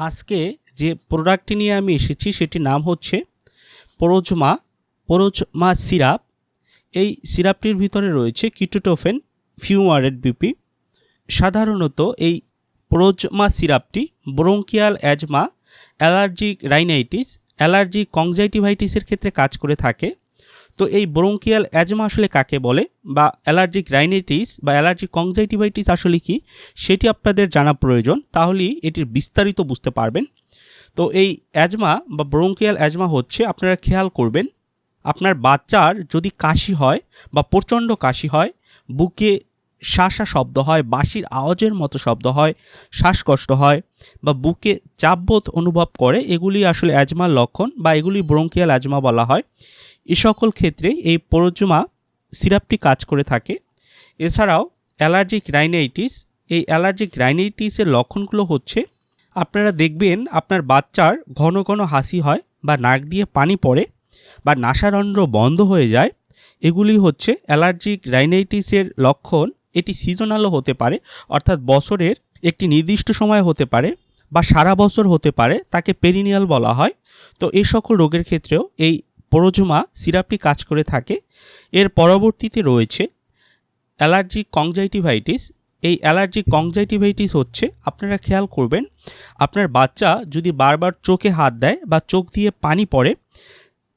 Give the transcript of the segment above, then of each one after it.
আজকে যে প্রোডাক্টটি নিয়ে আমি এসেছি সেটির নাম হচ্ছে পরোজমা সিরাপ। এই সিরাপটির ভিতরে রয়েছে কিটোটোফেন ফিউমারেট বিপি। সাধারণত এই পরোজমা সিরাপটি bronchial asthma, allergic rhinitis, allergic কনজাংটিভাইটিসের ক্ষেত্রে কাজ করে থাকে। তো এই ব্রঙ্কিয়াল অ্যাজমা আসলে কাকে বলে বা অ্যালার্জিক রাইনাইটিস বা অ্যালার্জিক কনজাংটিভাইটিস আসলে কি সেটি আপনাদের জানা প্রয়োজন, তাহলেই এটির বিস্তারিত বুঝতে পারবেন। তো এই অ্যাজমা বা ব্রঙ্কিয়াল অ্যাজমা হচ্ছে, আপনারা খেয়াল করবেন, আপনার বাচ্চার যদি কাশি হয় বা প্রচণ্ড কাশি হয়, বুকে শাঁসা শব্দ হয়, বাঁশির আওয়াজের মতো শব্দ হয়, শ্বাসকষ্ট হয় বা বুকে চাপবোধ অনুভব করে, এগুলি আসলে অ্যাজমার লক্ষণ বা এগুলি ব্রঙ্কিয়াল অ্যাজমা বলা হয়। এ সকল ক্ষেত্রে এই পরোজমা সিরাপটি কাজ করে থাকে। এছাড়াও অ্যালার্জিক রাইনাইটিস, এই অ্যালার্জিক রাইনাইটিসের লক্ষণগুলো হচ্ছে, আপনারা দেখবেন আপনার বাচ্চার ঘন ঘন হাসি হয় বা নাক দিয়ে পানি পড়ে বা নাসারন্ধ্র বন্ধ হয়ে যায়। এগুলি হচ্ছে অ্যালার্জিক রাইনাইটিসের লক্ষণ। এটি সিজনালও হতে পারে, অর্থাৎ বছরের একটি নির্দিষ্ট সময় হতে পারে বা সারা বছর হতে পারে, তাকে পেরিনিয়াল বলা হয়। তো এই সকল রোগের ক্ষেত্রেও এই পরোজমা সিরাপটি কাজ করে থাকে। এর পরবর্তীতে রয়েছে অ্যালার্জিক কনজাংটিভাইটিস। এই অ্যালার্জিক কনজাংটিভাইটিস হচ্ছে, আপনারা খেয়াল করবেন, আপনার বাচ্চা যদি বারবার চোখে হাত দেয় বা চোখ দিয়ে পানি পড়ে,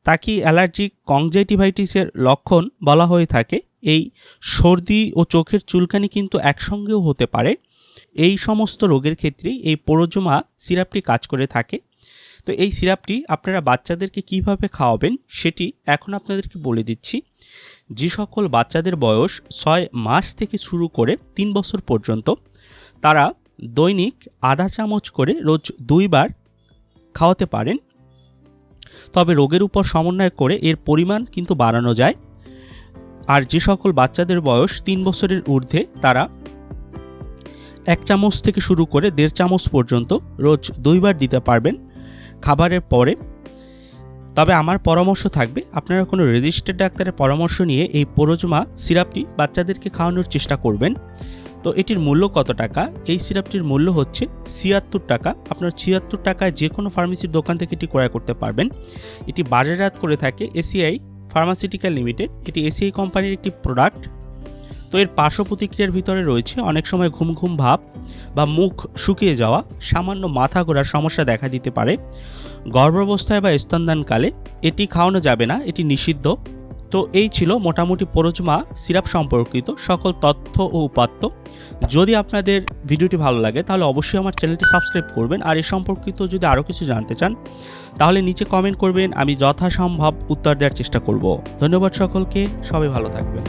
তাকে অ্যালার্জিক কনজাংটিভাইটিসের লক্ষণ বলা হয়ে থাকে। এই সর্দি ও চোখের চুলকানি কিন্তু একসঙ্গেও হতে পারে। এই সমস্ত রোগের ক্ষেত্রেই এই পরোজমা সিরাপটি কাজ করে থাকে। তো এই সিরাপটি আপনারা বাচ্চাদেরকে কিভাবে খাওয়াবেন সেটি এখন আপনাদেরকে বলে দিচ্ছি। যে সকল বাচ্চাদের বয়স 6 মাস থেকে শুরু করে 3 বছর পর্যন্ত, তারা দৈনিক আধা চামচ করে রোজ 2 বার খাওয়াতে পারেন। তবে রোগের উপর সমন্বয় করে এর পরিমাণ কিন্তু বাড়ানো যায়। আর যে সকল বাচ্চাদের বয়স 3 বছরের ঊর্ধ্বে, তারা 1 চামচ থেকে শুরু করে 1.5 চামচ পর্যন্ত রোজ 2 বার দিতে পারবেন খাবারের পরে। তবে আমার পরামর্শ থাকবে, আপনারা কোনো রেজিস্টার্ড ডাক্তারের পরামর্শ নিয়ে এই পরোজমা সিরাপটি বাচ্চাদেরকে খাওয়ানোর চেষ্টা করবেন। তো এটির মূল্য কত টাকা? এই সিরাপটির মূল্য হচ্ছে 76 টাকা। আপনার 76 টাকায় যে কোনো ফার্মেসির দোকান থেকে এটি ক্রয় করতে পারবেন। এটি বাজারজাত করে থাকে এসিআই ফার্মাসিউটিক্যাল লিমিটেড। এটি এসিআই কোম্পানির একটি প্রোডাক্ট। তো এর পার্শ্ব প্রতিক্রিয়ার ভিতরে রয়েছে অনেক সময় ঘুম ঘুম ভাব বা মুখ শুকিয়ে যাওয়া, সামান্য মাথা ঘোরার সমস্যা দেখা দিতে পারে। গর্ভাবস্থায় বা স্তনদানকালে এটি খাওয়ানো যাবে না, এটি নিষিদ্ধ। তো এই ছিল মোটামুটি পরোজমা সিরাপ সম্পর্কিত সকল তথ্য ও উপাত্ত। যদি আপনাদের ভিডিওটি ভালো লাগে তাহলে অবশ্যই আমার চ্যানেলটি সাবস্ক্রাইব করবেন। আর এই সম্পর্কিত যদি আরও কিছু জানতে চান তাহলে নিচে কমেন্ট করবেন, আমি যথাসম্ভব উত্তর দেওয়ার চেষ্টা করব। ধন্যবাদ সকলকে, সবাই ভালো থাকবেন।